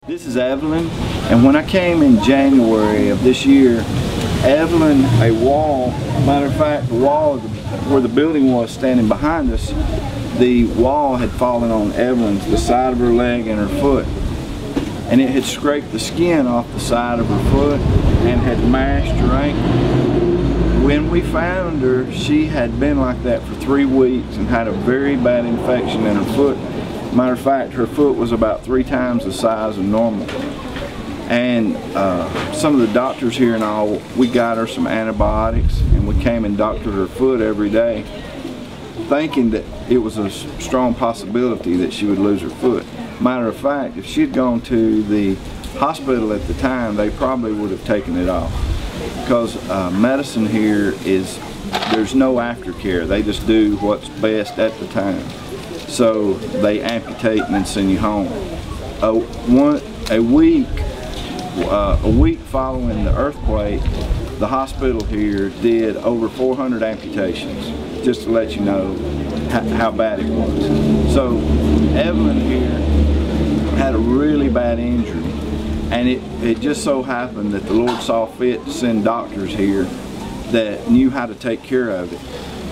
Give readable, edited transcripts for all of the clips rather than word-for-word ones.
This is Evelyn, and when I came in January of this year, Evelyn, a wall, matter of fact, the wall where the building was standing behind us, the wall had fallen on Evelyn's, the side of her leg and her foot. And it had scraped the skin off the side of her foot and had mashed her ankle. When we found her, she had been like that for 3 weeks and had a very bad infection in her foot. Matter of fact, her foot was about 3 times the size of normal. And some of the doctors here and all, we got her some antibiotics, and we came and doctored her foot every day, thinking that it was a strong possibility that she would lose her foot. Matter of fact, if she had gone to the hospital at the time, they probably would have taken it off. Because medicine here is, there's no aftercare. They just do what's best at the time. So they amputate and then send you home. A week following the earthquake, the hospital here did over 400 amputations, just to let you know how bad it was. So Evelyn here had a really bad injury, and it just so happened that the Lord saw fit to send doctors here that knew how to take care of it.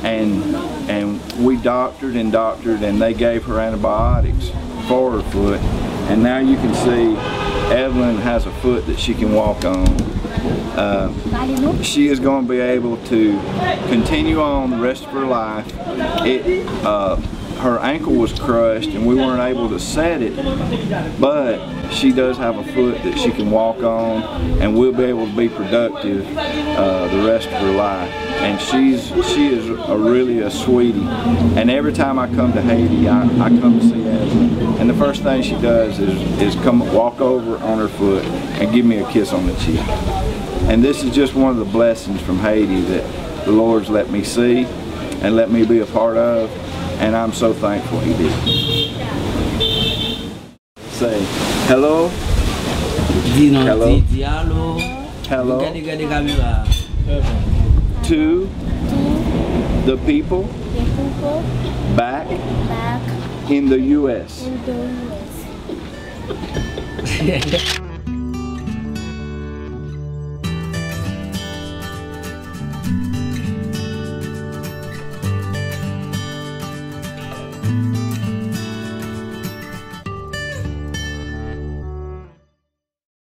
And we doctored and doctored, and they gave her antibiotics for her foot, and now you can see Evelyn has a foot that she can walk on. She is going to be able to continue on the rest of her life. Her ankle was crushed and we weren't able to set it, but she does have a foot that she can walk on, and will be able to be productive the rest of her life. And she is really a sweetie. And every time I come to Haiti, I come to see Evelyn, and the first thing she does is come walk over on her foot and give me a kiss on the cheek. And this is just one of the blessings from Haiti that the Lord's let me see and let me be a part of, and I'm so thankful He did. Say hello. Hello. Hello. To the people back in the U.S.